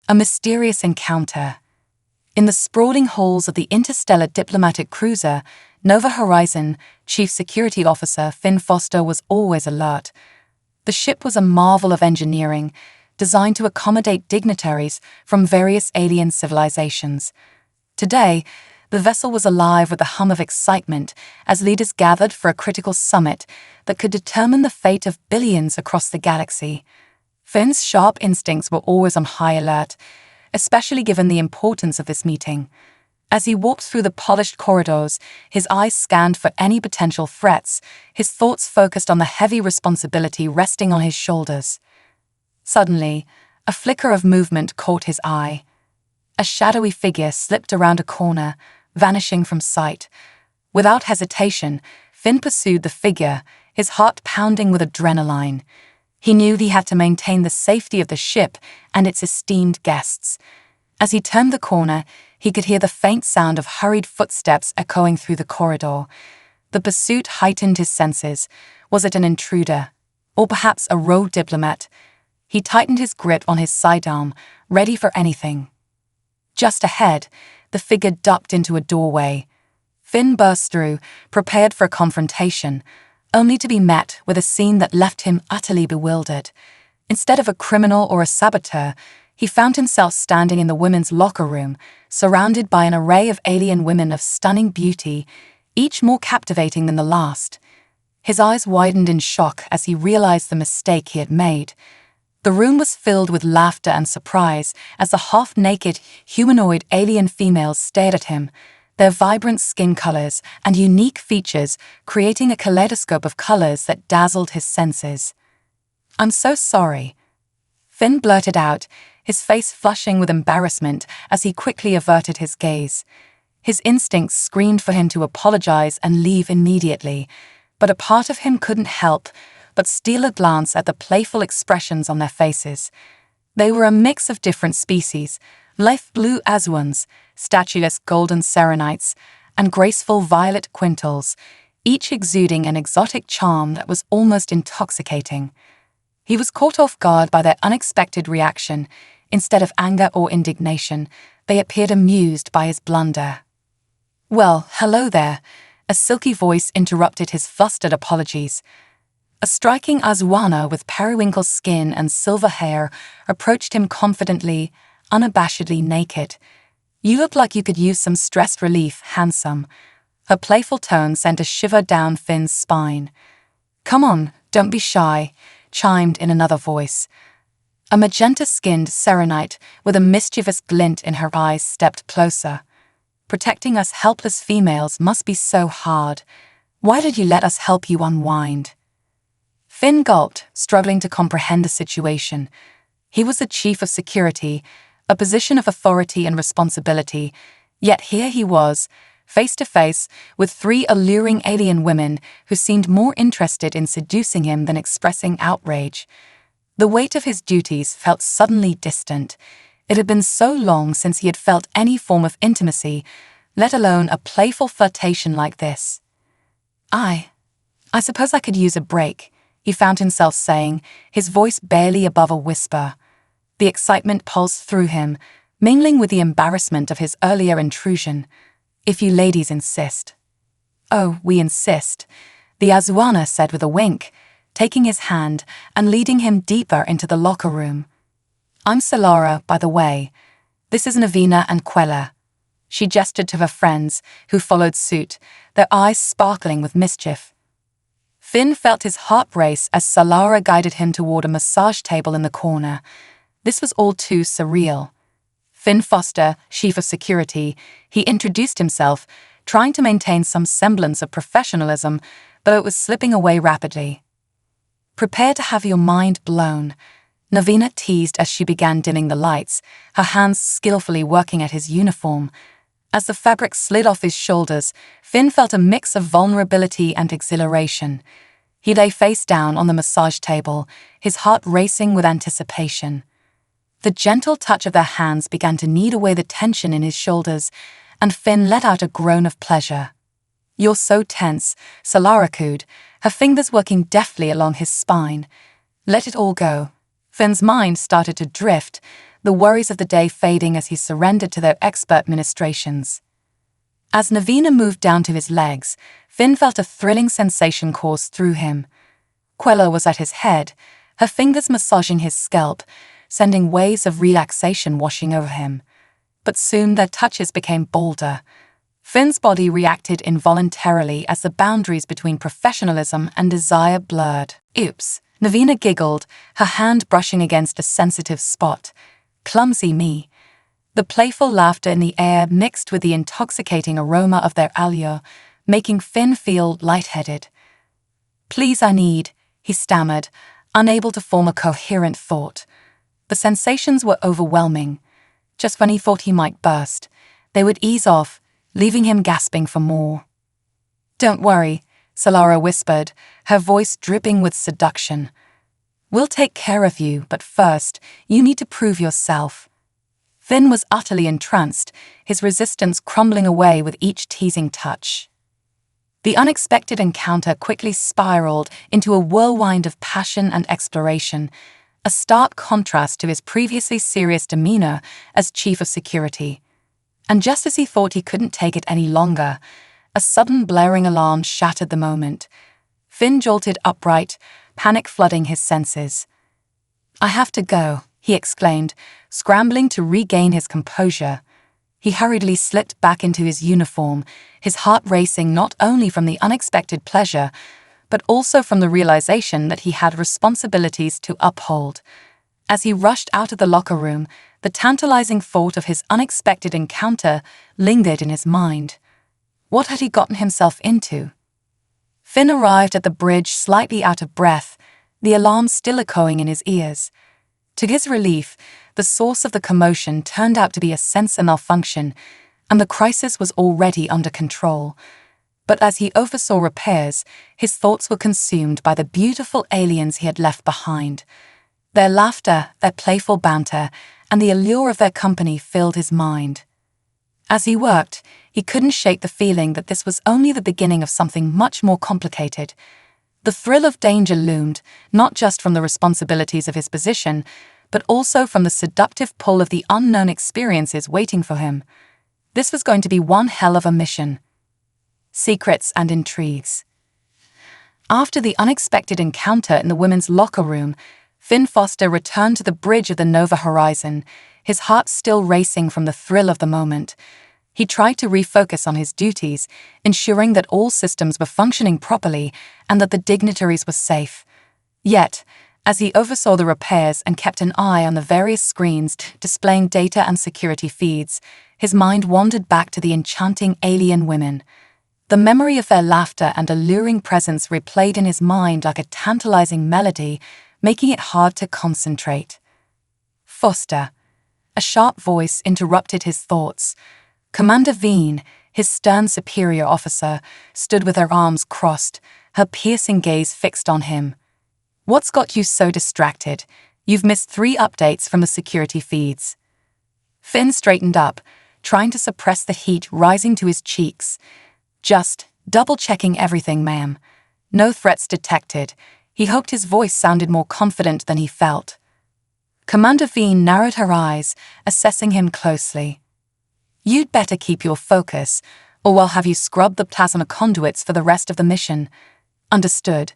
A mysterious encounter. In the sprawling halls of the interstellar diplomatic cruiser, Nova Horizon, Chief Security Officer Finn Foster was always alert. The ship was a marvel of engineering, designed to accommodate dignitaries from various alien civilizations. Today, the vessel was alive with the hum of excitement as leaders gathered for a critical summit that could determine the fate of billions across the galaxy. Finn's sharp instincts were always on high alert, especially given the importance of this meeting. As he walked through the polished corridors, his eyes scanned for any potential threats, his thoughts focused on the heavy responsibility resting on his shoulders. Suddenly, a flicker of movement caught his eye. A shadowy figure slipped around a corner, vanishing from sight. Without hesitation, Finn pursued the figure, his heart pounding with adrenaline. He knew he had to maintain the safety of the ship and its esteemed guests. As he turned the corner, he could hear the faint sound of hurried footsteps echoing through the corridor. The pursuit heightened his senses. Was it an intruder? Or perhaps a rogue diplomat? He tightened his grip on his sidearm, ready for anything. Just ahead, the figure ducked into a doorway. Finn burst through, prepared for a confrontation, only to be met with a scene that left him utterly bewildered. Instead of a criminal or a saboteur, he found himself standing in the women's locker room, surrounded by an array of alien women of stunning beauty, each more captivating than the last. His eyes widened in shock as he realized the mistake he had made. The room was filled with laughter and surprise as the half-naked, humanoid alien females stared at him, their vibrant skin colors and unique features creating a kaleidoscope of colors that dazzled his senses. "I'm so sorry," Finn blurted out, his face flushing with embarrassment as he quickly averted his gaze. His instincts screamed for him to apologize and leave immediately, but a part of him couldn't help but steal a glance at the playful expressions on their faces. They were a mix of different species, light blue Azuans, statuesque golden Serenites, and graceful violet Quintals, each exuding an exotic charm that was almost intoxicating. He was caught off guard by their unexpected reaction. Instead of anger or indignation, they appeared amused by his blunder. "Well, hello there," a silky voice interrupted his flustered apologies. A striking Azuana with periwinkle skin and silver hair approached him confidently, unabashedly naked. "You look like you could use some stress relief, handsome." Her playful tone sent a shiver down Finn's spine. "Come on, don't be shy," chimed in another voice. A magenta-skinned Serenite with a mischievous glint in her eyes stepped closer. "Protecting us helpless females must be so hard. Why did you let us help you unwind?" Finn gulped, struggling to comprehend the situation. He was the chief of security, a position of authority and responsibility, yet here he was, face to face with three alluring alien women who seemed more interested in seducing him than expressing outrage. The weight of his duties felt suddenly distant. It had been so long since he had felt any form of intimacy, let alone a playful flirtation like this. I suppose I could use a break," he found himself saying, his voice barely above a whisper. The excitement pulsed through him, mingling with the embarrassment of his earlier intrusion. "If you ladies insist." "Oh, we insist," the Azuana said with a wink, taking his hand and leading him deeper into the locker room. "I'm Solara, by the way. This is Navina and Quella." She gestured to her friends, who followed suit, their eyes sparkling with mischief. Finn felt his heart race as Solara guided him toward a massage table in the corner. This was all too surreal. Finn Foster, Chief of Security, he introduced himself, trying to maintain some semblance of professionalism, but it was slipping away rapidly. "Prepare to have your mind blown," Navina teased as she began dimming the lights, her hands skillfully working at his uniform. As the fabric slid off his shoulders, Finn felt a mix of vulnerability and exhilaration. He lay face down on the massage table, his heart racing with anticipation. The gentle touch of their hands began to knead away the tension in his shoulders, and Finn let out a groan of pleasure. "You're so tense," Solara cooed, her fingers working deftly along his spine. "Let it all go." Finn's mind started to drift, the worries of the day fading as he surrendered to their expert ministrations. As Navina moved down to his legs, Finn felt a thrilling sensation course through him. Quella was at his head, her fingers massaging his scalp, sending waves of relaxation washing over him. But soon their touches became bolder. Finn's body reacted involuntarily as the boundaries between professionalism and desire blurred. Oops, Navina giggled, her hand brushing against a sensitive spot. Clumsy me. The playful laughter in the air mixed with the intoxicating aroma of their allure, making Finn feel lightheaded. Please, I need, he stammered, unable to form a coherent thought. The sensations were overwhelming. Just when he thought he might burst, they would ease off, leaving him gasping for more. Don't worry, Solara whispered, her voice dripping with seduction. We'll take care of you, but first, you need to prove yourself. Finn was utterly entranced, his resistance crumbling away with each teasing touch. The unexpected encounter quickly spiraled into a whirlwind of passion and exploration, a stark contrast to his previously serious demeanor as chief of security. And just as he thought he couldn't take it any longer, a sudden blaring alarm shattered the moment. Finn jolted upright, panic flooding his senses. I have to go, he exclaimed, scrambling to regain his composure. He hurriedly slipped back into his uniform, his heart racing not only from the unexpected pleasure, but also from the realization that he had responsibilities to uphold. As he rushed out of the locker room, the tantalizing thought of his unexpected encounter lingered in his mind. What had he gotten himself into? Finn arrived at the bridge slightly out of breath, the alarm still echoing in his ears. To his relief, the source of the commotion turned out to be a sensor malfunction, and the crisis was already under control. But as he oversaw repairs, his thoughts were consumed by the beautiful aliens he had left behind. Their laughter, their playful banter, and the allure of their company filled his mind. As he worked, he couldn't shake the feeling that this was only the beginning of something much more complicated. The thrill of danger loomed, not just from the responsibilities of his position, but also from the seductive pull of the unknown experiences waiting for him. This was going to be one hell of a mission. Secrets and intrigues. After the unexpected encounter in the women's locker room, Finn Foster returned to the bridge of the Nova Horizon, his heart still racing from the thrill of the moment. He tried to refocus on his duties, ensuring that all systems were functioning properly and that the dignitaries were safe. Yet, as he oversaw the repairs and kept an eye on the various screens displaying data and security feeds, his mind wandered back to the enchanting alien women. The memory of their laughter and alluring presence replayed in his mind like a tantalizing melody, making it hard to concentrate. Foster. A sharp voice interrupted his thoughts. Commander Veen, his stern superior officer, stood with her arms crossed, her piercing gaze fixed on him. What's got you so distracted? You've missed 3 updates from the security feeds. Finn straightened up, trying to suppress the heat rising to his cheeks. Just double-checking everything, ma'am. No threats detected. He hoped his voice sounded more confident than he felt. Commander Veen narrowed her eyes, assessing him closely. You'd better keep your focus, or we'll have you scrub the plasma conduits for the rest of the mission. Understood.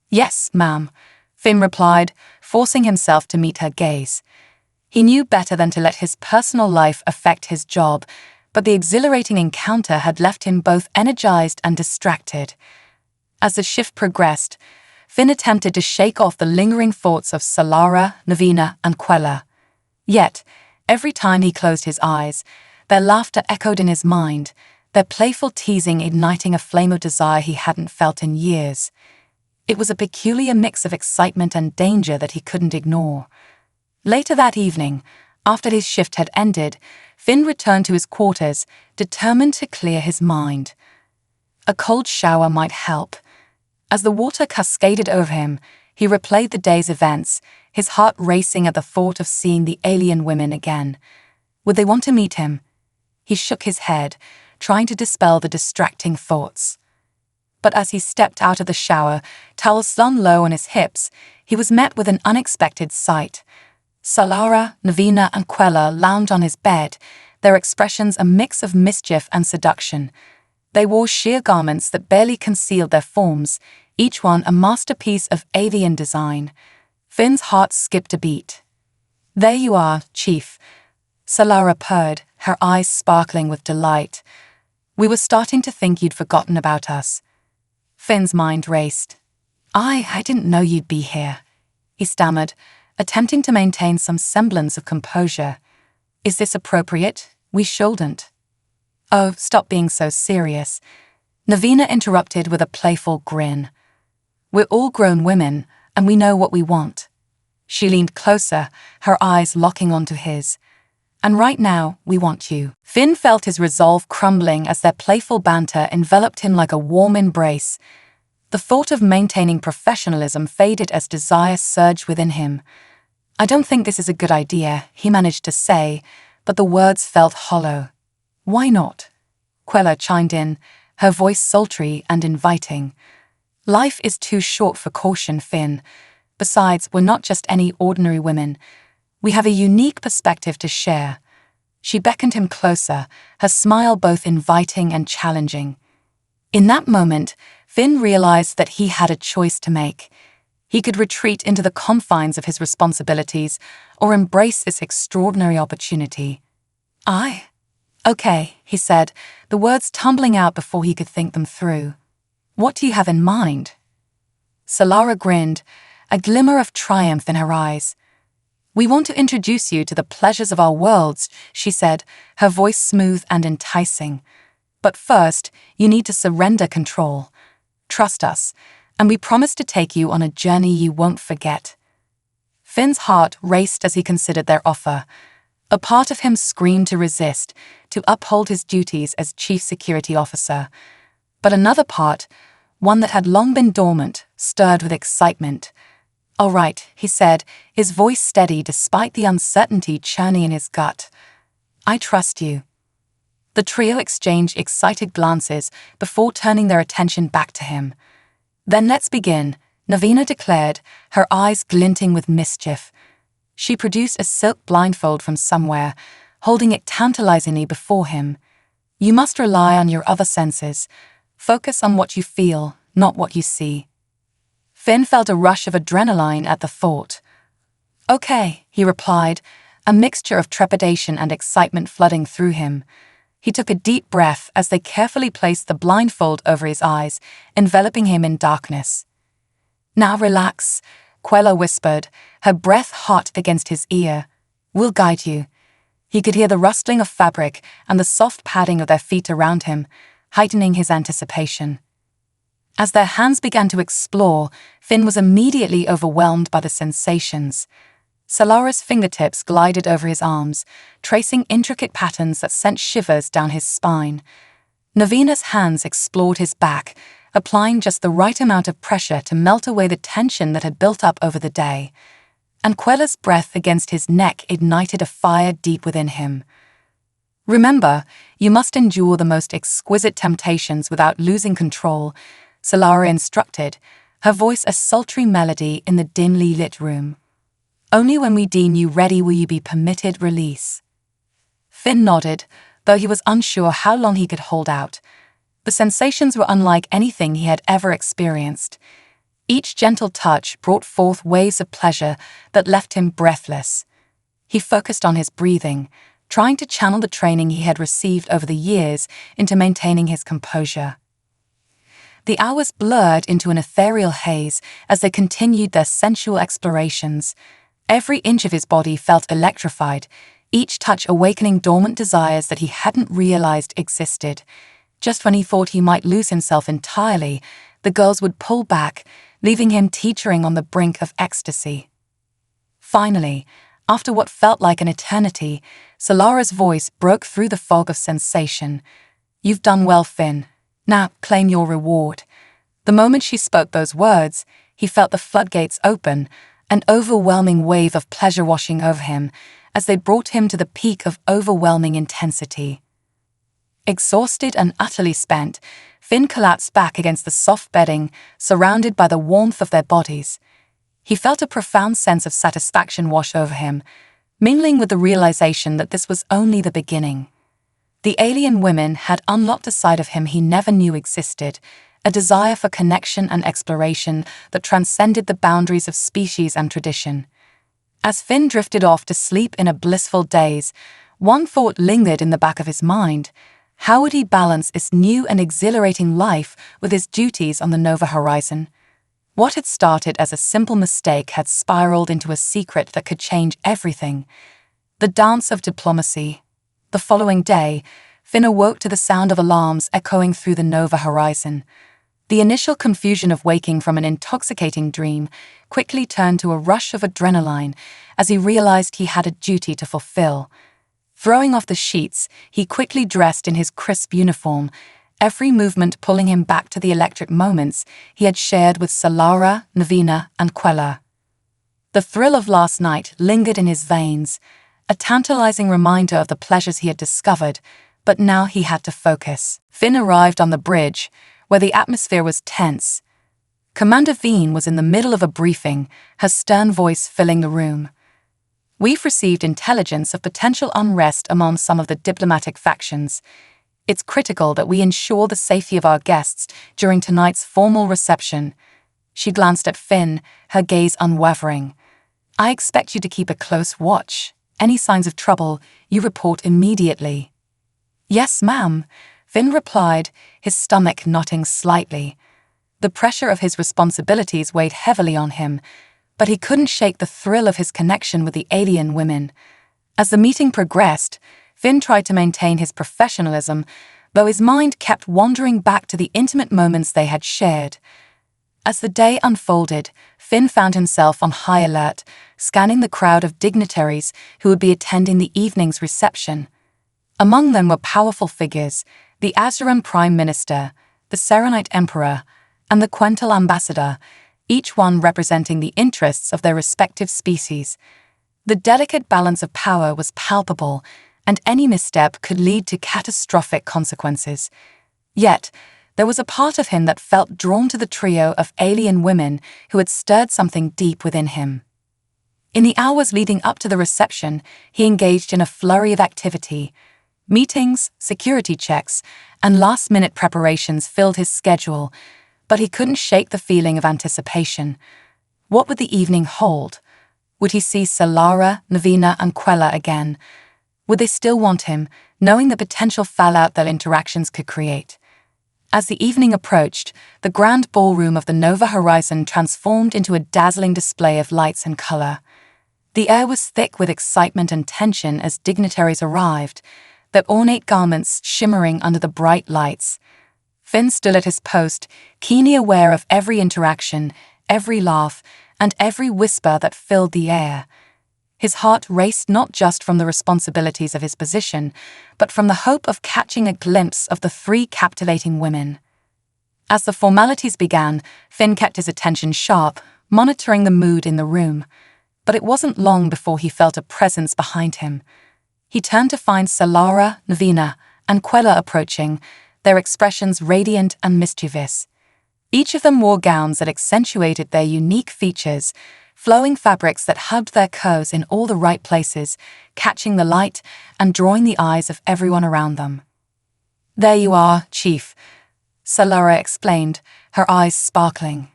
Yes, ma'am, Finn replied, forcing himself to meet her gaze. He knew better than to let his personal life affect his job, but the exhilarating encounter had left him both energized and distracted. As the shift progressed, Finn attempted to shake off the lingering thoughts of Solara, Navina, and Quella. Yet, every time he closed his eyes, their laughter echoed in his mind, their playful teasing igniting a flame of desire he hadn't felt in years. It was a peculiar mix of excitement and danger that he couldn't ignore. Later that evening, after his shift had ended, Finn returned to his quarters, determined to clear his mind. A cold shower might help. As the water cascaded over him, he replayed the day's events, his heart racing at the thought of seeing the alien women again. Would they want to meet him? He shook his head, trying to dispel the distracting thoughts. But as he stepped out of the shower, towel slung low on his hips, he was met with an unexpected sight. Solara, Navina, and Quella lounged on his bed, their expressions a mix of mischief and seduction. They wore sheer garments that barely concealed their forms, each one a masterpiece of avian design. Finn's heart skipped a beat. "There you are, Chief," Solara purred, her eyes sparkling with delight. "We were starting to think you'd forgotten about us." Finn's mind raced. I didn't know you'd be here," he stammered, attempting to maintain some semblance of composure. "Is this appropriate? We shouldn't." "Oh, stop being so serious," Navina interrupted with a playful grin. "We're all grown women, and we know what we want." She leaned closer, her eyes locking onto his. "And right now, we want you." Finn felt his resolve crumbling as their playful banter enveloped him like a warm embrace. The thought of maintaining professionalism faded as desire surged within him. "I don't think this is a good idea," he managed to say, but the words felt hollow. "Why not?" Quella chimed in, her voice sultry and inviting. "Life is too short for caution, Finn. Besides, we're not just any ordinary women. We have a unique perspective to share." She beckoned him closer, her smile both inviting and challenging. In that moment, Finn realized that he had a choice to make. He could retreat into the confines of his responsibilities or embrace this extraordinary opportunity. "Okay," he said, the words tumbling out before he could think them through. "What do you have in mind?" Solara grinned, a glimmer of triumph in her eyes. "We want to introduce you to the pleasures of our worlds," she said, her voice smooth and enticing. "But first, you need to surrender control. Trust us, and we promise to take you on a journey you won't forget." Finn's heart raced as he considered their offer. A part of him screamed to resist, to uphold his duties as chief security officer. But another part, one that had long been dormant, stirred with excitement. "All right," he said, his voice steady despite the uncertainty churning in his gut. "I trust you." The trio exchanged excited glances before turning their attention back to him. "Then let's begin," Navina declared, her eyes glinting with mischief. She produced a silk blindfold from somewhere, holding it tantalizingly before him. "You must rely on your other senses. Focus on what you feel, not what you see." Finn felt a rush of adrenaline at the thought. "Okay," he replied, a mixture of trepidation and excitement flooding through him. He took a deep breath as they carefully placed the blindfold over his eyes, enveloping him in darkness. "Now relax," Quella whispered, her breath hot against his ear. "We'll guide you." He could hear the rustling of fabric and the soft padding of their feet around him, heightening his anticipation. As their hands began to explore, Finn was immediately overwhelmed by the sensations. Solara's fingertips glided over his arms, tracing intricate patterns that sent shivers down his spine. Navina's hands explored his back, applying just the right amount of pressure to melt away the tension that had built up over the day. And Quella's breath against his neck ignited a fire deep within him. "Remember, you must endure the most exquisite temptations without losing control," Solara instructed, her voice a sultry melody in the dimly lit room. "Only when we deem you ready will you be permitted release." Finn nodded, though he was unsure how long he could hold out. The sensations were unlike anything he had ever experienced. Each gentle touch brought forth waves of pleasure that left him breathless. He focused on his breathing, trying to channel the training he had received over the years into maintaining his composure. The hours blurred into an ethereal haze as they continued their sensual explorations. Every inch of his body felt electrified, each touch awakening dormant desires that he hadn't realized existed. Just when he thought he might lose himself entirely, the girls would pull back, leaving him teetering on the brink of ecstasy. Finally, after what felt like an eternity, Solara's voice broke through the fog of sensation. "You've done well, Finn. Now claim your reward." The moment she spoke those words, he felt the floodgates open, an overwhelming wave of pleasure washing over him as they brought him to the peak of overwhelming intensity. Exhausted and utterly spent, Finn collapsed back against the soft bedding, surrounded by the warmth of their bodies. He felt a profound sense of satisfaction wash over him, mingling with the realization that this was only the beginning. The alien women had unlocked a side of him he never knew existed, a desire for connection and exploration that transcended the boundaries of species and tradition. As Finn drifted off to sleep in a blissful daze, one thought lingered in the back of his mind. How would he balance this new and exhilarating life with his duties on the Nova Horizon? What had started as a simple mistake had spiraled into a secret that could change everything. The dance of diplomacy. The following day, Finn awoke to the sound of alarms echoing through the Nova Horizon. The initial confusion of waking from an intoxicating dream quickly turned to a rush of adrenaline as he realized he had a duty to fulfill. Throwing off the sheets, he quickly dressed in his crisp uniform, every movement pulling him back to the electric moments he had shared with Solara, Navina, and Quella. The thrill of last night lingered in his veins, a tantalizing reminder of the pleasures he had discovered, but now he had to focus. Finn arrived on the bridge, where the atmosphere was tense. Commander Veen was in the middle of a briefing, her stern voice filling the room. We've received intelligence of potential unrest among some of the diplomatic factions. It's critical that we ensure the safety of our guests during tonight's formal reception. She glanced at Finn, her gaze unwavering. I expect you to keep a close watch. Any signs of trouble, you report immediately. Yes, ma'am, Finn replied, his stomach knotting slightly. The pressure of his responsibilities weighed heavily on him, but he couldn't shake the thrill of his connection with the alien women. As the meeting progressed, Finn tried to maintain his professionalism, though his mind kept wandering back to the intimate moments they had shared. As the day unfolded, Finn found himself on high alert, scanning the crowd of dignitaries who would be attending the evening's reception. Among them were powerful figures, the Azuran Prime Minister, the Serenite Emperor, and the Quental Ambassador, each one representing the interests of their respective species. The delicate balance of power was palpable, and any misstep could lead to catastrophic consequences. Yet, there was a part of him that felt drawn to the trio of alien women who had stirred something deep within him. In the hours leading up to the reception, he engaged in a flurry of activity. Meetings, security checks, and last-minute preparations filled his schedule, but he couldn't shake the feeling of anticipation. What would the evening hold? Would he see Solara, Navina, and Quella again? Would they still want him, knowing the potential fallout their interactions could create? As the evening approached, the grand ballroom of the Nova Horizon transformed into a dazzling display of lights and color. The air was thick with excitement and tension as dignitaries arrived, their ornate garments shimmering under the bright lights. Finn stood at his post, keenly aware of every interaction, every laugh, and every whisper that filled the air. His heart raced not just from the responsibilities of his position, but from the hope of catching a glimpse of the three captivating women. As the formalities began, Finn kept his attention sharp, monitoring the mood in the room. But it wasn't long before he felt a presence behind him. He turned to find Solara, Navina, and Quella approaching, their expressions radiant and mischievous. Each of them wore gowns that accentuated their unique features, flowing fabrics that hugged their curves in all the right places, catching the light and drawing the eyes of everyone around them. There you are, Chief, Solara explained, her eyes sparkling.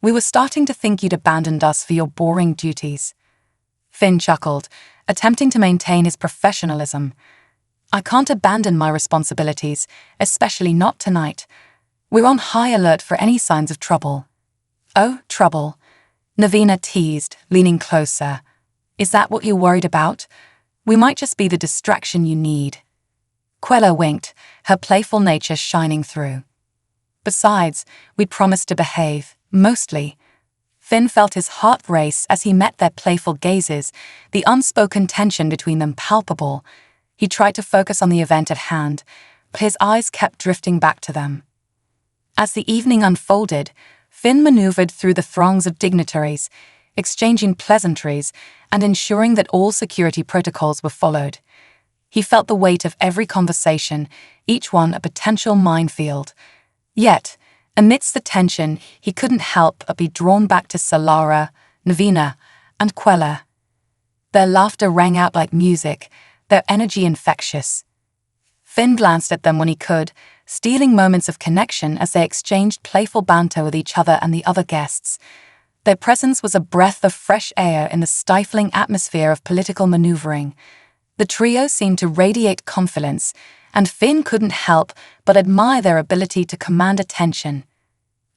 We were starting to think you'd abandoned us for your boring duties. Finn chuckled, attempting to maintain his professionalism. I can't abandon my responsibilities, especially not tonight. We're on high alert for any signs of trouble. Oh, trouble, Navina teased, leaning closer. Is that what you're worried about? We might just be the distraction you need. Quella winked, her playful nature shining through. Besides, we'd promised to behave, mostly. Finn felt his heart race as he met their playful gazes, the unspoken tension between them palpable. He tried to focus on the event at hand, but his eyes kept drifting back to them. As the evening unfolded, Finn maneuvered through the throngs of dignitaries, exchanging pleasantries and ensuring that all security protocols were followed. He felt the weight of every conversation, each one a potential minefield. Yet, amidst the tension, he couldn't help but be drawn back to Solara, Navina, and Quella. Their laughter rang out like music, their energy infectious. Finn glanced at them when he could, stealing moments of connection as they exchanged playful banter with each other and the other guests. Their presence was a breath of fresh air in the stifling atmosphere of political maneuvering. The trio seemed to radiate confidence, and Finn couldn't help but admire their ability to command attention.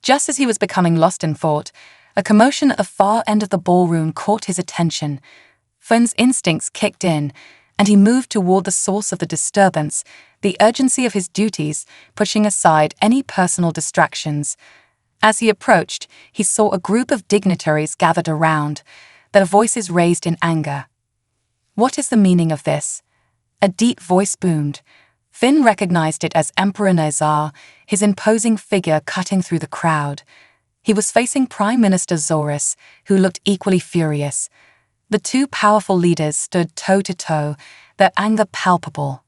Just as he was becoming lost in thought, a commotion at the far end of the ballroom caught his attention. Finn's instincts kicked in, and he moved toward the source of the disturbance, the urgency of his duties pushing aside any personal distractions. As he approached, he saw a group of dignitaries gathered around, their voices raised in anger. "What is the meaning of this?" A deep voice boomed. Finn recognized it as Emperor Nazar, his imposing figure cutting through the crowd. He was facing Prime Minister Zorus, who looked equally furious. The two powerful leaders stood toe-to-toe, their anger palpable.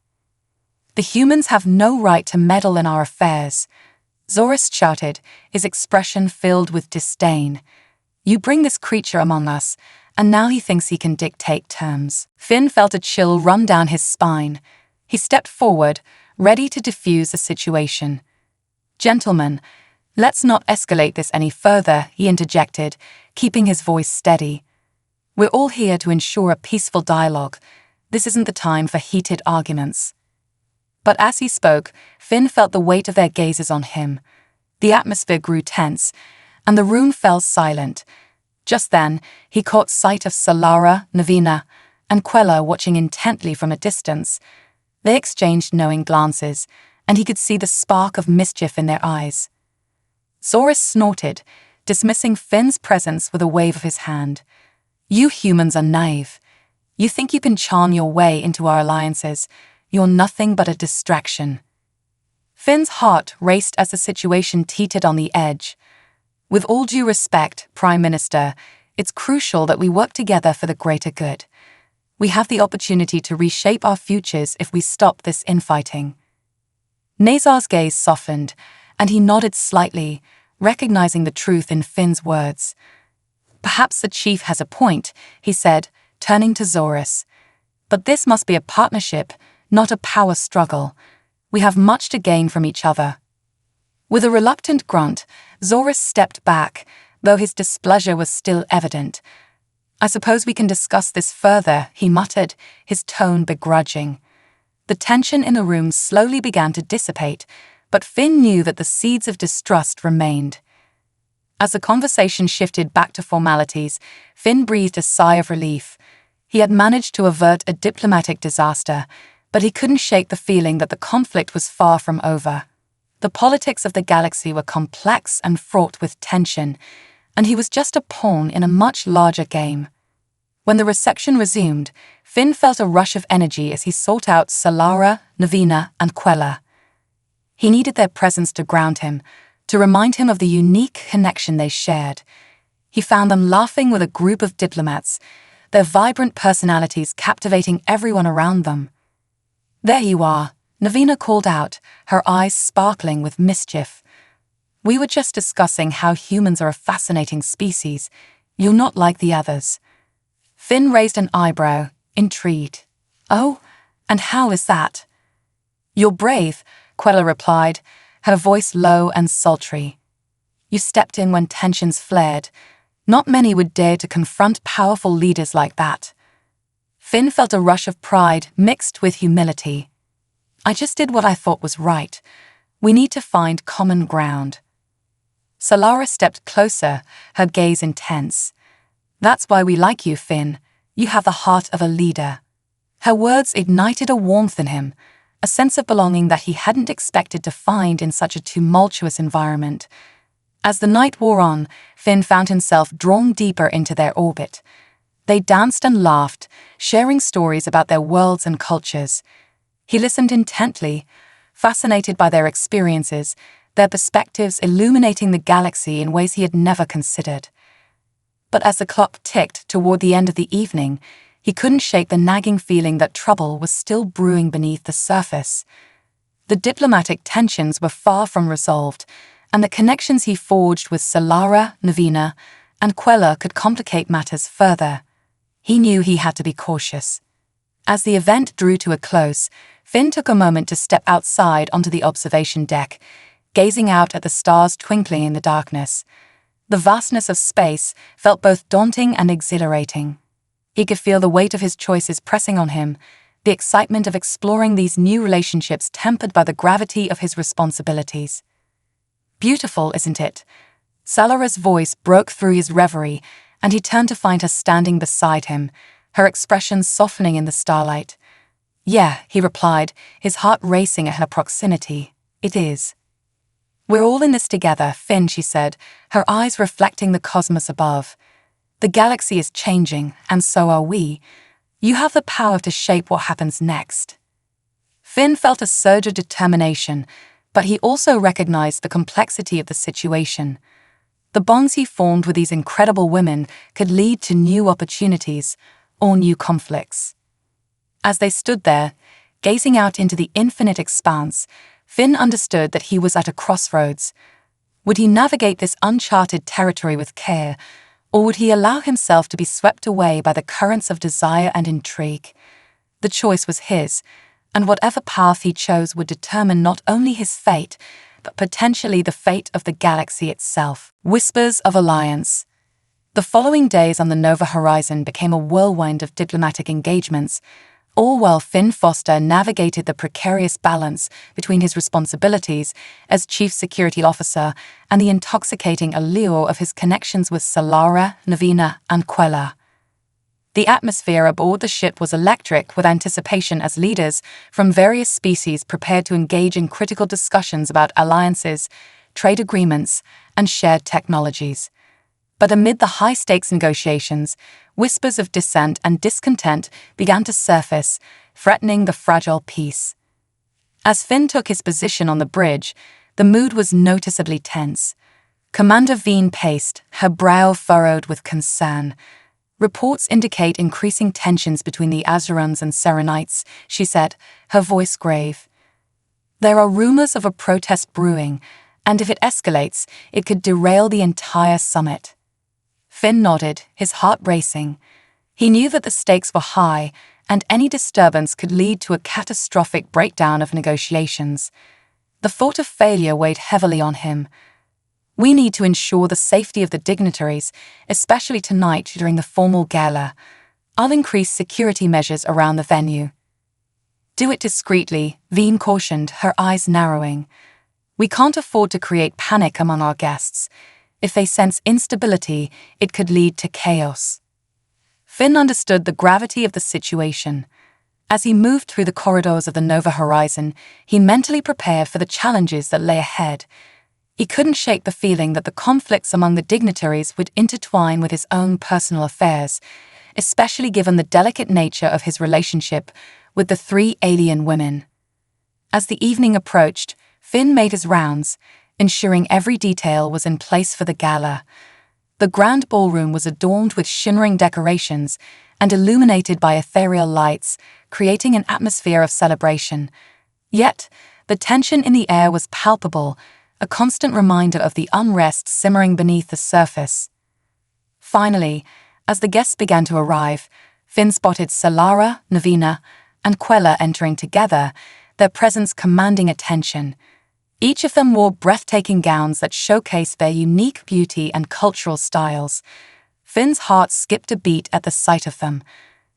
"The humans have no right to meddle in our affairs," Zorus shouted, his expression filled with disdain. "You bring this creature among us, and now he thinks he can dictate terms." Finn felt a chill run down his spine. He stepped forward, ready to defuse the situation. "Gentlemen, let's not escalate this any further," he interjected, keeping his voice steady. "We're all here to ensure a peaceful dialogue. This isn't the time for heated arguments." But as he spoke, Finn felt the weight of their gazes on him. The atmosphere grew tense, and the room fell silent. Just then, he caught sight of Solara, Navina, and Quella watching intently from a distance. They exchanged knowing glances, and he could see the spark of mischief in their eyes. Zorus snorted, dismissing Finn's presence with a wave of his hand. "You humans are naive. You think you can charm your way into our alliances. You're nothing but a distraction." Finn's heart raced as the situation teetered on the edge. "With all due respect, Prime Minister, it's crucial that we work together for the greater good. We have the opportunity to reshape our futures if we stop this infighting." Nazar's gaze softened, and he nodded slightly, recognizing the truth in Finn's words. "Perhaps the chief has a point," he said, turning to Zorus. "But this must be a partnership, not a power struggle. We have much to gain from each other." With a reluctant grunt, Zorus stepped back, though his displeasure was still evident. "I suppose we can discuss this further," he muttered, his tone begrudging. The tension in the room slowly began to dissipate, but Finn knew that the seeds of distrust remained. As the conversation shifted back to formalities, Finn breathed a sigh of relief. He had managed to avert a diplomatic disaster, but he couldn't shake the feeling that the conflict was far from over. The politics of the galaxy were complex and fraught with tension, and he was just a pawn in a much larger game. When the reception resumed, Finn felt a rush of energy as he sought out Solara, Navina, and Quella. He needed their presence to ground him, to remind him of the unique connection they shared. He found them laughing with a group of diplomats, their vibrant personalities captivating everyone around them. "There you are," Navina called out, her eyes sparkling with mischief. "We were just discussing how humans are a fascinating species. You're not like the others." Finn raised an eyebrow, intrigued. "Oh, and how is that?" "You're brave," Quella replied, her voice low and sultry. "You stepped in when tensions flared. Not many would dare to confront powerful leaders like that." Finn felt a rush of pride mixed with humility. "I just did what I thought was right. We need to find common ground." Solara stepped closer, her gaze intense. "That's why we like you, Finn. You have the heart of a leader." Her words ignited a warmth in him, a sense of belonging that he hadn't expected to find in such a tumultuous environment. As the night wore on, Finn found himself drawn deeper into their orbit. They danced and laughed, sharing stories about their worlds and cultures. He listened intently, fascinated by their experiences, their perspectives illuminating the galaxy in ways he had never considered. But as the clock ticked toward the end of the evening, he couldn't shake the nagging feeling that trouble was still brewing beneath the surface. The diplomatic tensions were far from resolved, and the connections he forged with Solara, Navina, and Quella could complicate matters further. He knew he had to be cautious. As the event drew to a close, Finn took a moment to step outside onto the observation deck, gazing out at the stars twinkling in the darkness. The vastness of space felt both daunting and exhilarating. He could feel the weight of his choices pressing on him, the excitement of exploring these new relationships tempered by the gravity of his responsibilities. "Beautiful, isn't it?" Salara's voice broke through his reverie, and he turned to find her standing beside him, her expression softening in the starlight. "Yeah," he replied, his heart racing at her proximity. "It is." "We're all in this together, Finn," she said, her eyes reflecting the cosmos above. "The galaxy is changing, and so are we. You have the power to shape what happens next." Finn felt a surge of determination, but he also recognized the complexity of the situation. The bonds he formed with these incredible women could lead to new opportunities or new conflicts. As they stood there, gazing out into the infinite expanse, Finn understood that he was at a crossroads. Would he navigate this uncharted territory with care, or would he allow himself to be swept away by the currents of desire and intrigue? The choice was his, and whatever path he chose would determine not only his fate, but potentially the fate of the galaxy itself. Whispers of alliance. The following days on the Nova Horizon became a whirlwind of diplomatic engagements, all while Finn Foster navigated the precarious balance between his responsibilities as Chief Security Officer and the intoxicating allure of his connections with Solara, Navina, and Quella. The atmosphere aboard the ship was electric with anticipation as leaders from various species prepared to engage in critical discussions about alliances, trade agreements, and shared technologies. But amid the high-stakes negotiations, whispers of dissent and discontent began to surface, threatening the fragile peace. As Finn took his position on the bridge, the mood was noticeably tense. Commander Veen paced, her brow furrowed with concern. "Reports indicate increasing tensions between the Azurans and Serenites," she said, her voice grave. "There are rumors of a protest brewing, and if it escalates, it could derail the entire summit." Finn nodded, his heart racing. He knew that the stakes were high, and any disturbance could lead to a catastrophic breakdown of negotiations. The thought of failure weighed heavily on him. "We need to ensure the safety of the dignitaries, especially tonight during the formal gala. I'll increase security measures around the venue." "Do it discreetly," Veen cautioned, her eyes narrowing. "We can't afford to create panic among our guests. If they sense instability, it could lead to chaos." Finn understood the gravity of the situation. As he moved through the corridors of the Nova Horizon, he mentally prepared for the challenges that lay ahead. He couldn't shake the feeling that the conflicts among the dignitaries would intertwine with his own personal affairs, especially given the delicate nature of his relationship with the 3 alien women. As the evening approached, Finn made his rounds, ensuring every detail was in place for the gala. The grand ballroom was adorned with shimmering decorations and illuminated by ethereal lights, creating an atmosphere of celebration. Yet, the tension in the air was palpable, a constant reminder of the unrest simmering beneath the surface. Finally, as the guests began to arrive, Finn spotted Solara, Navina, and Quella entering together, their presence commanding attention. Each of them wore breathtaking gowns that showcased their unique beauty and cultural styles. Finn's heart skipped a beat at the sight of them.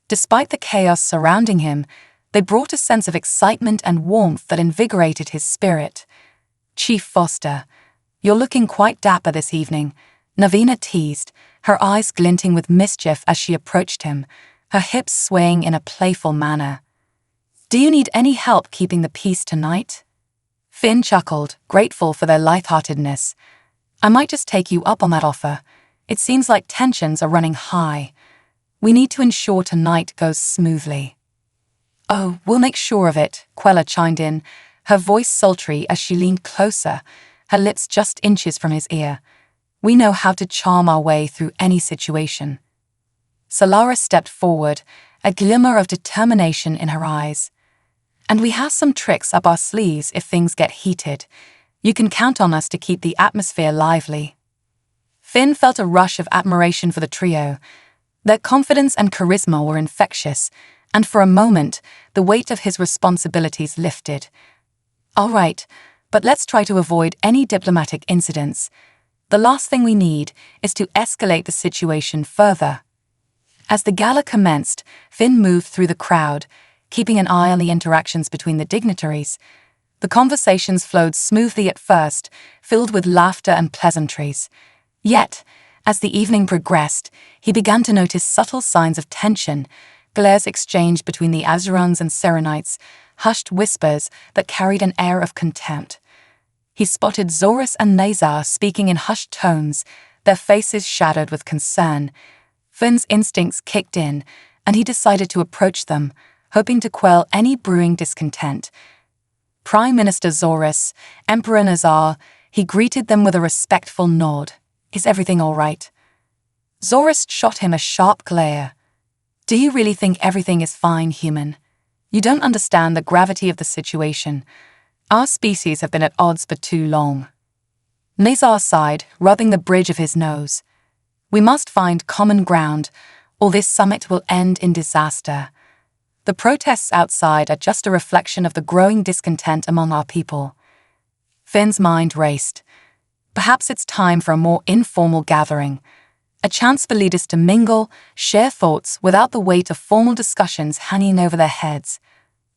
Despite the chaos surrounding him, they brought a sense of excitement and warmth that invigorated his spirit. "Chief Foster, you're looking quite dapper this evening," Navina teased, her eyes glinting with mischief as she approached him, her hips swaying in a playful manner. "Do you need any help keeping the peace tonight?" Finn chuckled, grateful for their lightheartedness. "I might just take you up on that offer. It seems like tensions are running high. We need to ensure tonight goes smoothly." "Oh, we'll make sure of it," Quella chimed in, her voice sultry as she leaned closer, her lips just inches from his ear. "We know how to charm our way through any situation." Solara stepped forward, a glimmer of determination in her eyes. "And we have some tricks up our sleeves if things get heated. You can count on us to keep the atmosphere lively." Finn felt a rush of admiration for the trio. Their confidence and charisma were infectious, and for a moment, the weight of his responsibilities lifted. All right, but let's try to avoid any diplomatic incidents. The last thing we need is to escalate the situation further. As the gala commenced, Finn moved through the crowd, keeping an eye on the interactions between the dignitaries. The conversations flowed smoothly at first, filled with laughter and pleasantries. Yet, as the evening progressed, he began to notice subtle signs of tension, glares exchanged between the Azurans and Serenites, hushed whispers that carried an air of contempt. He spotted Zorus and Nazar speaking in hushed tones, their faces shadowed with concern. Finn's instincts kicked in, and he decided to approach them, hoping to quell any brewing discontent. Prime Minister Zorus, Emperor Nazar, he greeted them with a respectful nod. Is everything all right? Zorus shot him a sharp glare. Do you really think everything is fine, human? You don't understand the gravity of the situation. Our species have been at odds for too long. Nazar sighed, rubbing the bridge of his nose. We must find common ground, or this summit will end in disaster. The protests outside are just a reflection of the growing discontent among our people. Finn's mind raced. Perhaps it's time for a more informal gathering, a chance for leaders to mingle, share thoughts without the weight of formal discussions hanging over their heads.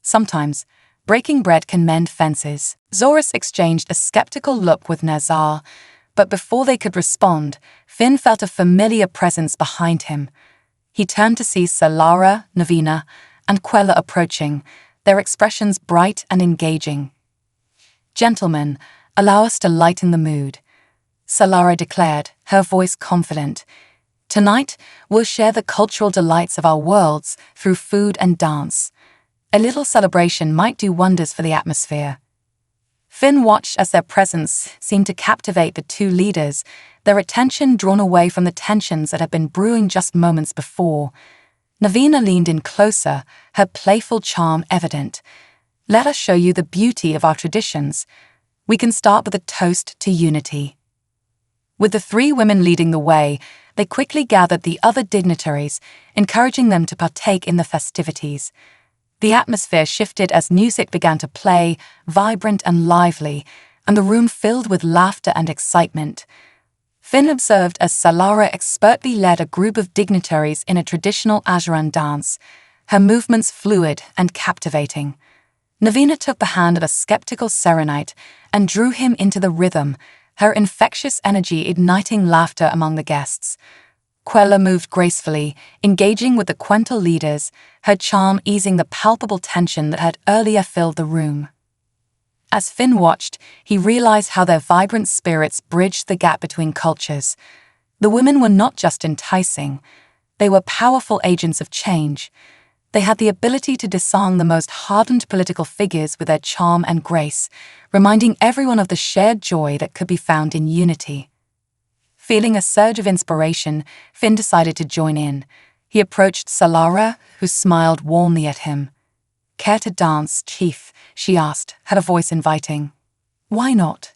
Sometimes, breaking bread can mend fences. Zorus exchanged a skeptical look with Nazar, but before they could respond, Finn felt a familiar presence behind him. He turned to see Solara, Navina, and Quella approaching, their expressions bright and engaging. Gentlemen, allow us to lighten the mood, Solara declared, her voice confident. Tonight, we'll share the cultural delights of our worlds through food and dance. A little celebration might do wonders for the atmosphere. Finn watched as their presence seemed to captivate the two leaders, their attention drawn away from the tensions that had been brewing just moments before. Navina leaned in closer, her playful charm evident. Let us show you the beauty of our traditions. We can start with a toast to unity. With the three women leading the way, they quickly gathered the other dignitaries, encouraging them to partake in the festivities. The atmosphere shifted as music began to play, vibrant and lively, and the room filled with laughter and excitement. Finn observed as Solara expertly led a group of dignitaries in a traditional Azuran dance, her movements fluid and captivating. Navina took the hand of a skeptical Serenite and drew him into the rhythm, her infectious energy igniting laughter among the guests. Quella moved gracefully, engaging with the Quental leaders, her charm easing the palpable tension that had earlier filled the room. As Finn watched, he realized how their vibrant spirits bridged the gap between cultures. The women were not just enticing, they were powerful agents of change. They had the ability to disarm the most hardened political figures with their charm and grace, reminding everyone of the shared joy that could be found in unity. Feeling a surge of inspiration, Finn decided to join in. He approached Solara, who smiled warmly at him. Care to dance, Chief? She asked, her voice inviting. Why not?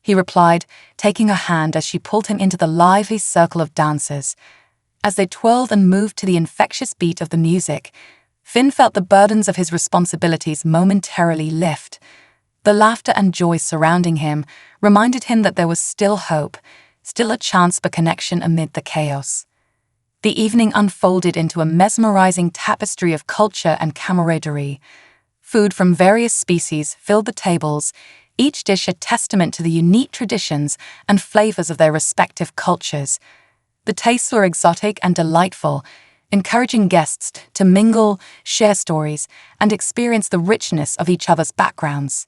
He replied, taking her hand as she pulled him into the lively circle of dancers. As they twirled and moved to the infectious beat of the music, Finn felt the burdens of his responsibilities momentarily lift. The laughter and joy surrounding him reminded him that there was still hope, still a chance for connection amid the chaos. The evening unfolded into a mesmerizing tapestry of culture and camaraderie. Food from various species filled the tables, each dish a testament to the unique traditions and flavors of their respective cultures. The tastes were exotic and delightful, encouraging guests to mingle, share stories, and experience the richness of each other's backgrounds.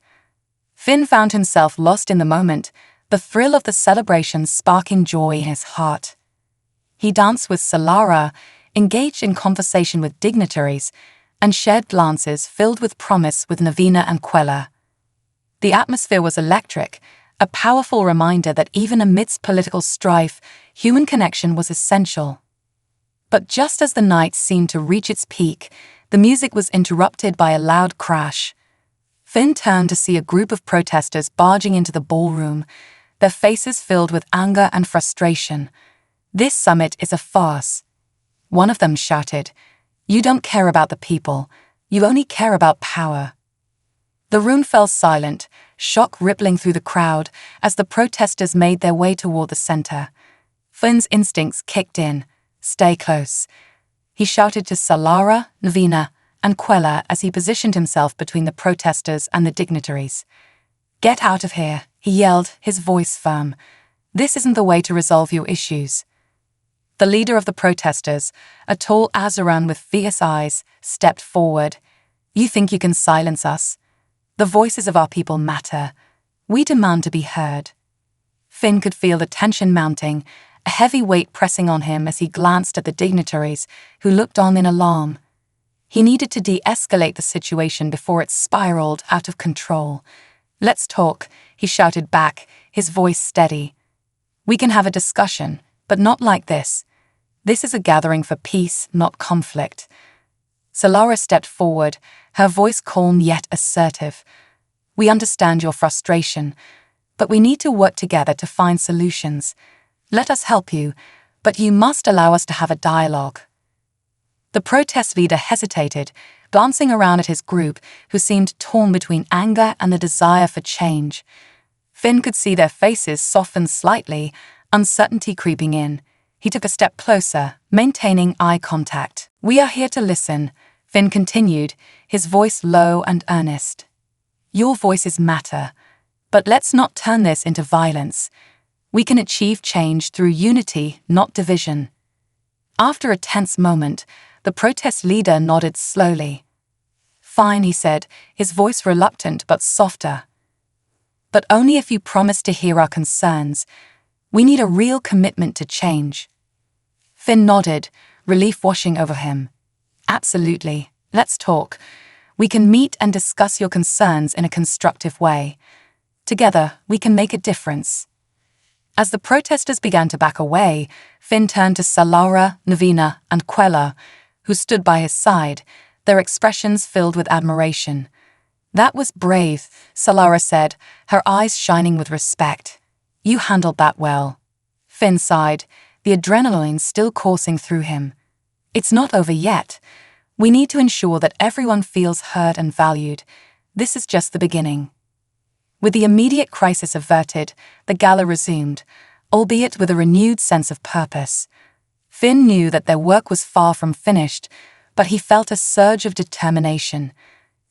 Finn found himself lost in the moment, the thrill of the celebration sparking joy in his heart. He danced with Solara, engaged in conversation with dignitaries, and shared glances filled with promise with Navina and Quella. The atmosphere was electric, a powerful reminder that even amidst political strife, human connection was essential. But just as the night seemed to reach its peak, the music was interrupted by a loud crash. Finn turned to see a group of protesters barging into the ballroom, their faces filled with anger and frustration. "This summit is a farce." One of them shouted, "You don't care about the people, you only care about power." The room fell silent, shock rippling through the crowd as the protesters made their way toward the center. Finn's instincts kicked in. "Stay close." He shouted to Solara, Navina, and Quella as he positioned himself between the protesters and the dignitaries. "Get out of here," he yelled, his voice firm. "This isn't the way to resolve your issues." The leader of the protesters, a tall Azuran with fierce eyes, stepped forward. "You think you can silence us? The voices of our people matter. We demand to be heard." Finn could feel the tension mounting, a heavy weight pressing on him as he glanced at the dignitaries, who looked on in alarm. He needed to de-escalate the situation before it spiraled out of control. "Let's talk," he shouted back, his voice steady. "We can have a discussion, but not like this. This is a gathering for peace, not conflict." Solara stepped forward, her voice calm yet assertive. "We understand your frustration, but we need to work together to find solutions. Let us help you, but you must allow us to have a dialogue." The protest leader hesitated, glancing around at his group, who seemed torn between anger and the desire for change. Finn could see their faces soften slightly, uncertainty creeping in. He took a step closer, maintaining eye contact. "We are here to listen," Finn continued, his voice low and earnest. "Your voices matter, but let's not turn this into violence. We can achieve change through unity, not division." After a tense moment, the protest leader nodded slowly. "Fine," he said, his voice reluctant but softer. "But only if you promise to hear our concerns. We need a real commitment to change." Finn nodded, relief washing over him. "Absolutely. Let's talk. We can meet and discuss your concerns in a constructive way. Together, we can make a difference." As the protesters began to back away, Finn turned to Solara, Navina, and Quella, who stood by his side, their expressions filled with admiration. "That was brave," Solara said, her eyes shining with respect. "You handled that well." Finn sighed, the adrenaline still coursing through him. "It's not over yet. We need to ensure that everyone feels heard and valued. This is just the beginning." With the immediate crisis averted, the gala resumed, albeit with a renewed sense of purpose. Finn knew that their work was far from finished, but he felt a surge of determination.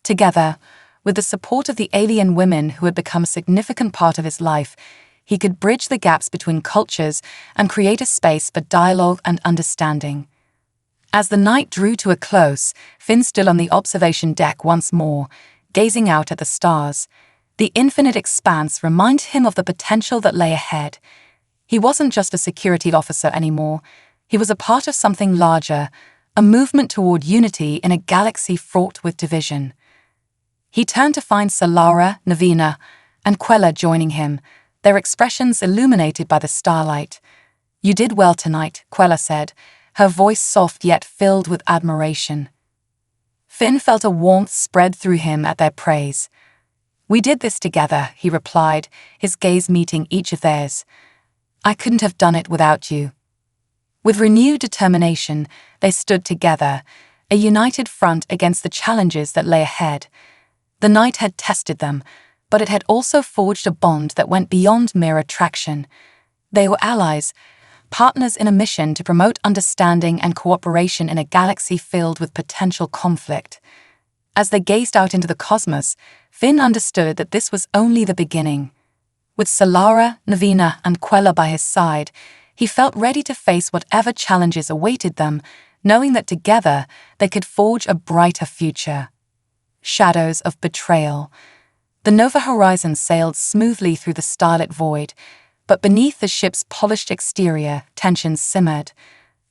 Together, with the support of the alien women who had become a significant part of his life, he could bridge the gaps between cultures and create a space for dialogue and understanding. As the night drew to a close, Finn stood on the observation deck once more, gazing out at the stars. The infinite expanse reminded him of the potential that lay ahead. He wasn't just a security officer anymore. He was a part of something larger, a movement toward unity in a galaxy fraught with division. He turned to find Solara, Navina, and Quella joining him, their expressions illuminated by the starlight. "You did well tonight," Quella said, her voice soft yet filled with admiration. Finn felt a warmth spread through him at their praise. "We did this together," he replied, his gaze meeting each of theirs. "I couldn't have done it without you." With renewed determination, they stood together, a united front against the challenges that lay ahead. The night had tested them, but it had also forged a bond that went beyond mere attraction. They were allies, partners in a mission to promote understanding and cooperation in a galaxy filled with potential conflict. As they gazed out into the cosmos, Finn understood that this was only the beginning. With Solara, Navina, and Quella by his side, he felt ready to face whatever challenges awaited them, knowing that together they could forge a brighter future. Shadows of betrayal. The Nova Horizon sailed smoothly through the starlit void, but beneath the ship's polished exterior, tensions simmered.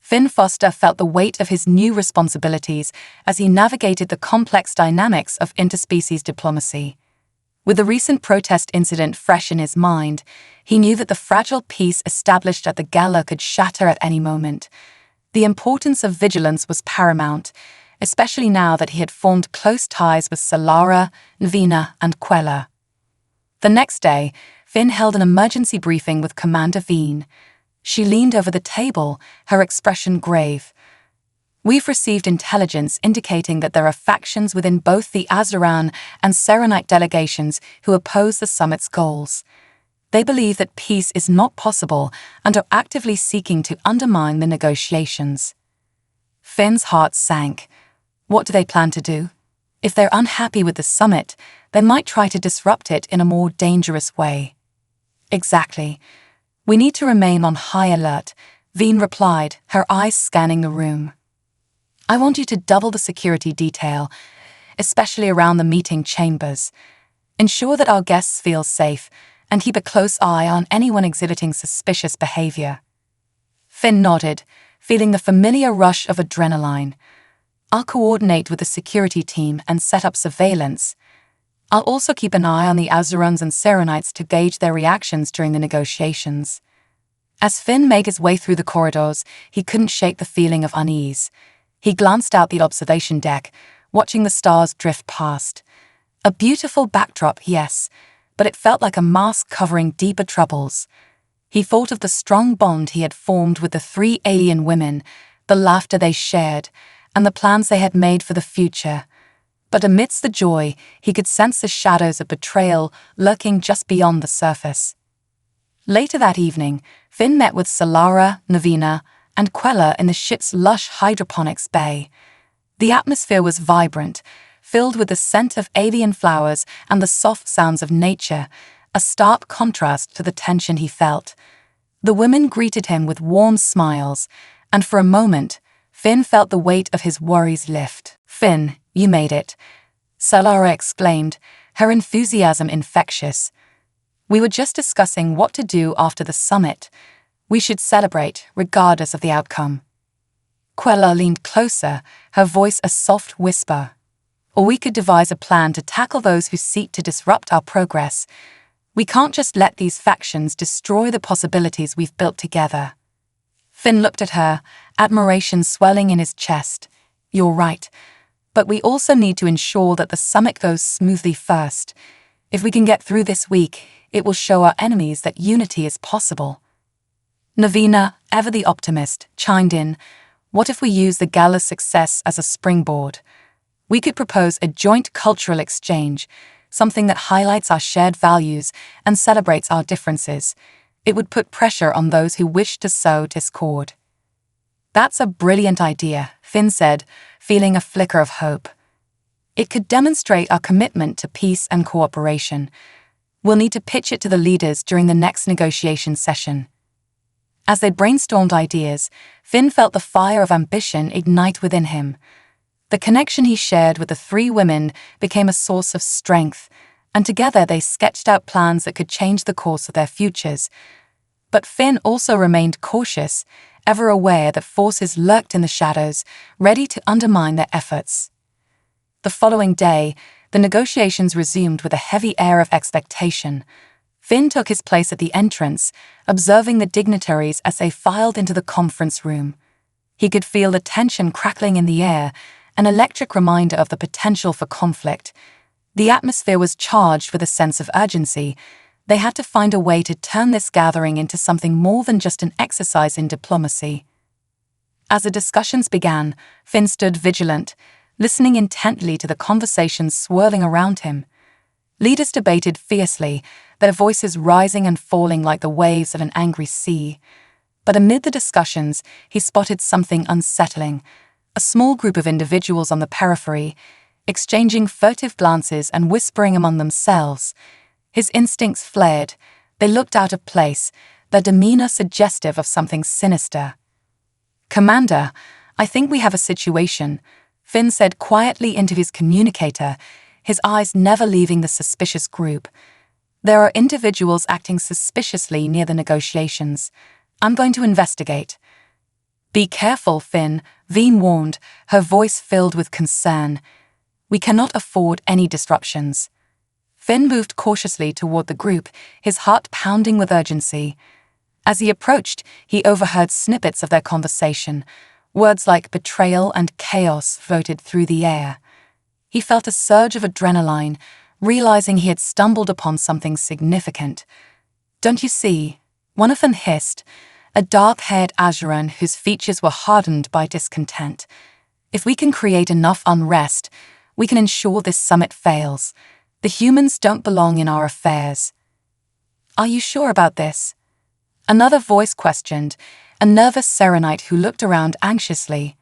Finn Foster felt the weight of his new responsibilities as he navigated the complex dynamics of interspecies diplomacy. With the recent protest incident fresh in his mind, he knew that the fragile peace established at the gala could shatter at any moment. The importance of vigilance was paramount, especially now that he had formed close ties with Solara, Navina, and Quella. The next day, Finn held an emergency briefing with Commander Veen. She leaned over the table, her expression grave. We've received intelligence indicating that there are factions within both the Azeran and Serenite delegations who oppose the summit's goals. They believe that peace is not possible and are actively seeking to undermine the negotiations. Finn's heart sank. What do they plan to do? If they're unhappy with the summit, they might try to disrupt it in a more dangerous way. Exactly. We need to remain on high alert, Veen replied, her eyes scanning the room. I want you to double the security detail, especially around the meeting chambers. Ensure that our guests feel safe, and keep a close eye on anyone exhibiting suspicious behavior. Finn nodded, feeling the familiar rush of adrenaline. I'll coordinate with the security team and set up surveillance. I'll also keep an eye on the Azerans and Serenites to gauge their reactions during the negotiations. As Finn made his way through the corridors, he couldn't shake the feeling of unease. He glanced out the observation deck, watching the stars drift past. A beautiful backdrop, yes, but it felt like a mask covering deeper troubles. He thought of the strong bond he had formed with the 3 alien women, the laughter they shared, and the plans they had made for the future. But amidst the joy, he could sense the shadows of betrayal lurking just beyond the surface. Later that evening, Finn met with Solara, Navina, and Quella in the ship's lush hydroponics bay. The atmosphere was vibrant, filled with the scent of alien flowers and the soft sounds of nature, a stark contrast to the tension he felt. The women greeted him with warm smiles, and for a moment, Finn felt the weight of his worries lift. Finn, you made it, Solara exclaimed, her enthusiasm infectious. We were just discussing what to do after the summit. We should celebrate, regardless of the outcome. Quella leaned closer, her voice a soft whisper. Or we could devise a plan to tackle those who seek to disrupt our progress. We can't just let these factions destroy the possibilities we've built together. Finn looked at her, admiration swelling in his chest. You're right, but we also need to ensure that the summit goes smoothly first. If we can get through this week, it will show our enemies that unity is possible. Navina, ever the optimist, chimed in. What if we use the gala's success as a springboard? We could propose a joint cultural exchange, something that highlights our shared values and celebrates our differences. It would put pressure on those who wish to sow discord. That's a brilliant idea, Finn said, feeling a flicker of hope. It could demonstrate our commitment to peace and cooperation. We'll need to pitch it to the leaders during the next negotiation session. As they brainstormed ideas, Finn felt the fire of ambition ignite within him. The connection he shared with the 3 women became a source of strength, and together they sketched out plans that could change the course of their futures. But Finn also remained cautious, ever aware that forces lurked in the shadows, ready to undermine their efforts. The following day, the negotiations resumed with a heavy air of expectation. Finn took his place at the entrance, observing the dignitaries as they filed into the conference room. He could feel the tension crackling in the air, an electric reminder of the potential for conflict. The atmosphere was charged with a sense of urgency. They had to find a way to turn this gathering into something more than just an exercise in diplomacy. As the discussions began, Finn stood vigilant, listening intently to the conversations swirling around him. Leaders debated fiercely, their voices rising and falling like the waves of an angry sea. But amid the discussions, he spotted something unsettling. A small group of individuals on the periphery, exchanging furtive glances and whispering among themselves. His instincts flared. They looked out of place, their demeanor suggestive of something sinister. Commander, I think we have a situation, Finn said quietly into his communicator, his eyes never leaving the suspicious group. There are individuals acting suspiciously near the negotiations. I'm going to investigate. Be careful, Finn, Veen warned, her voice filled with concern. We cannot afford any disruptions. Finn moved cautiously toward the group, his heart pounding with urgency. As he approached, he overheard snippets of their conversation. Words like betrayal and chaos floated through the air. He felt a surge of adrenaline, realizing he had stumbled upon something significant. Don't you see? One of them hissed, a dark-haired Azuran whose features were hardened by discontent. If we can create enough unrest, we can ensure this summit fails. The humans don't belong in our affairs. Are you sure about this? Another voice questioned, a nervous Serenite who looked around anxiously.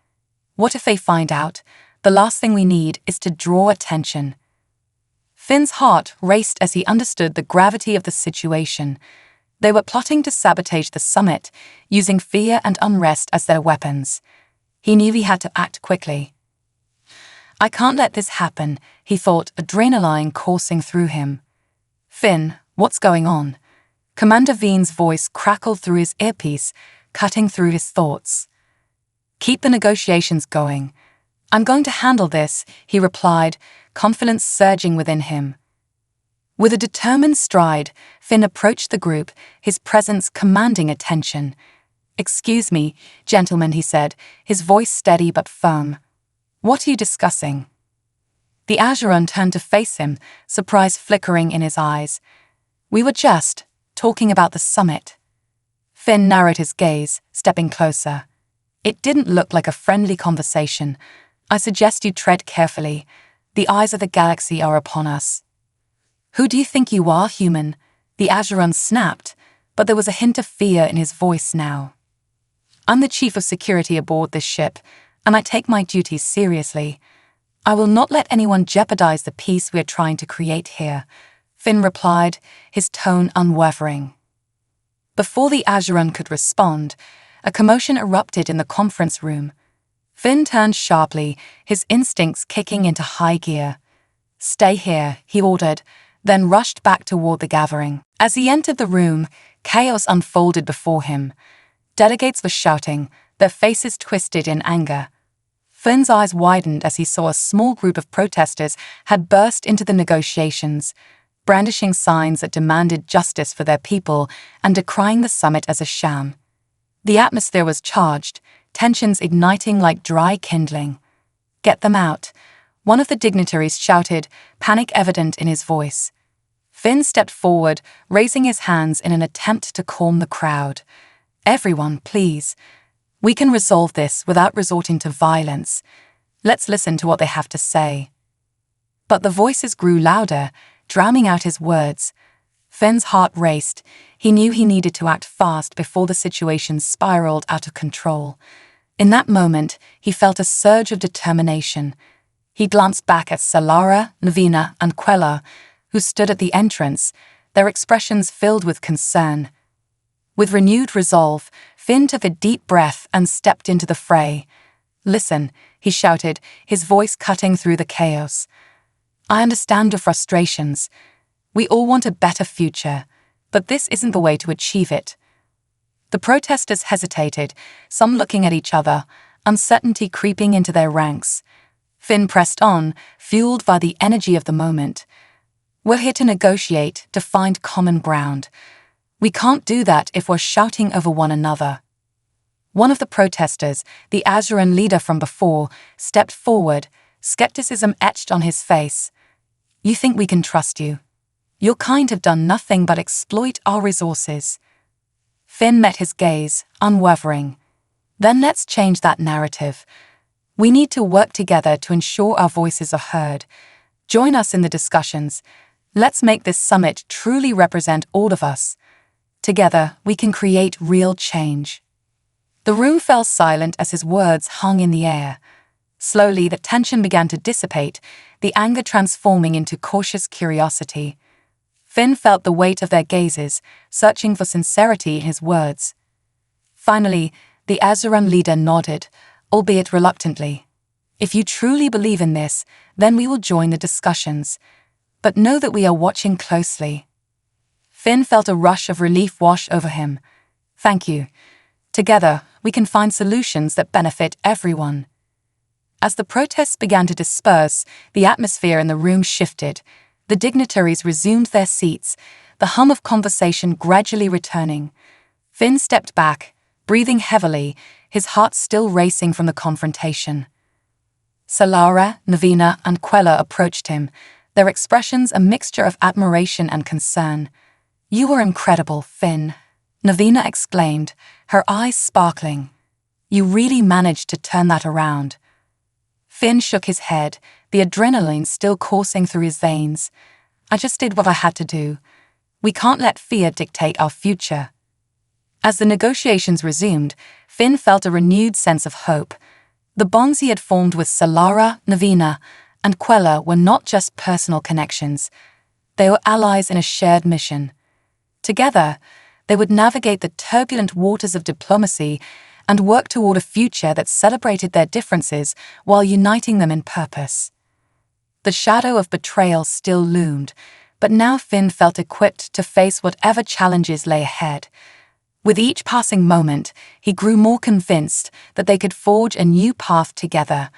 What if they find out? The last thing we need is to draw attention. Finn's heart raced as he understood the gravity of the situation. They were plotting to sabotage the summit, using fear and unrest as their weapons. He knew he had to act quickly. I can't let this happen, he thought, adrenaline coursing through him. Finn, what's going on? Commander Veen's voice crackled through his earpiece, cutting through his thoughts. Keep the negotiations going. I'm going to handle this, he replied, confidence surging within him. With a determined stride, Finn approached the group, his presence commanding attention. Excuse me, gentlemen, he said, his voice steady but firm. What are you discussing? The Azuran turned to face him, surprise flickering in his eyes. We were just talking about the summit. Finn narrowed his gaze, stepping closer. It didn't look like a friendly conversation. I suggest you tread carefully. The eyes of the galaxy are upon us. Who do you think you are, human? The Azuran snapped, but there was a hint of fear in his voice now. I'm the chief of security aboard this ship, and I take my duties seriously. I will not let anyone jeopardize the peace we are trying to create here, Finn replied, his tone unwavering. Before the Azuran could respond, a commotion erupted in the conference room. Finn turned sharply, his instincts kicking into high gear. Stay here, he ordered, then rushed back toward the gathering. As he entered the room, chaos unfolded before him. Delegates were shouting, their faces twisted in anger. Finn's eyes widened as he saw a small group of protesters had burst into the negotiations, brandishing signs that demanded justice for their people and decrying the summit as a sham. The atmosphere was charged, tensions igniting like dry kindling. Get them out, one of the dignitaries shouted, panic evident in his voice. Finn stepped forward, raising his hands in an attempt to calm the crowd. Everyone, please. We can resolve this without resorting to violence. Let's listen to what they have to say. But the voices grew louder, drowning out his words. Finn's heart raced. He knew he needed to act fast before the situation spiraled out of control. In that moment, he felt a surge of determination. He glanced back at Solara, Navina, and Quella, who stood at the entrance, their expressions filled with concern. With renewed resolve, Finn took a deep breath and stepped into the fray. Listen, he shouted, his voice cutting through the chaos. I understand your frustrations. We all want a better future, but this isn't the way to achieve it. The protesters hesitated, some looking at each other, uncertainty creeping into their ranks. Finn pressed on, fueled by the energy of the moment. We're here to negotiate, to find common ground. We can't do that if we're shouting over one another. One of the protesters, the Azuran leader from before, stepped forward, skepticism etched on his face. You think we can trust you? Your kind have done nothing but exploit our resources. Finn met his gaze, unwavering. Then let's change that narrative. We need to work together to ensure our voices are heard. Join us in the discussions. Let's make this summit truly represent all of us. Together, we can create real change. The room fell silent as his words hung in the air. Slowly, the tension began to dissipate, the anger transforming into cautious curiosity. Finn felt the weight of their gazes, searching for sincerity in his words. Finally, the Azuran leader nodded, albeit reluctantly. If you truly believe in this, then we will join the discussions. But know that we are watching closely. Finn felt a rush of relief wash over him. Thank you. Together, we can find solutions that benefit everyone. As the protests began to disperse, the atmosphere in the room shifted. The dignitaries resumed their seats, the hum of conversation gradually returning. Finn stepped back, breathing heavily, his heart still racing from the confrontation. Solara, Navina, and Quella approached him, their expressions a mixture of admiration and concern. "You were incredible, Finn," Navina exclaimed, her eyes sparkling. "You really managed to turn that around." Finn shook his head, the adrenaline still coursing through his veins. "I just did what I had to do. We can't let fear dictate our future." As the negotiations resumed, Finn felt a renewed sense of hope. The bonds he had formed with Solara, Navina, and Quella were not just personal connections. They were allies in a shared mission. Together, they would navigate the turbulent waters of diplomacy and work toward a future that celebrated their differences while uniting them in purpose. The shadow of betrayal still loomed, but now Finn felt equipped to face whatever challenges lay ahead. With each passing moment, he grew more convinced that they could forge a new path together,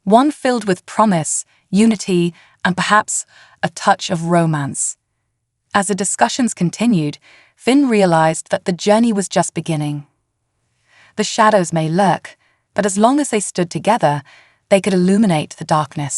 one filled with promise, unity, and perhaps a touch of romance. As the discussions continued, Finn realized that the journey was just beginning. The shadows may lurk, but as long as they stood together, they could illuminate the darkness.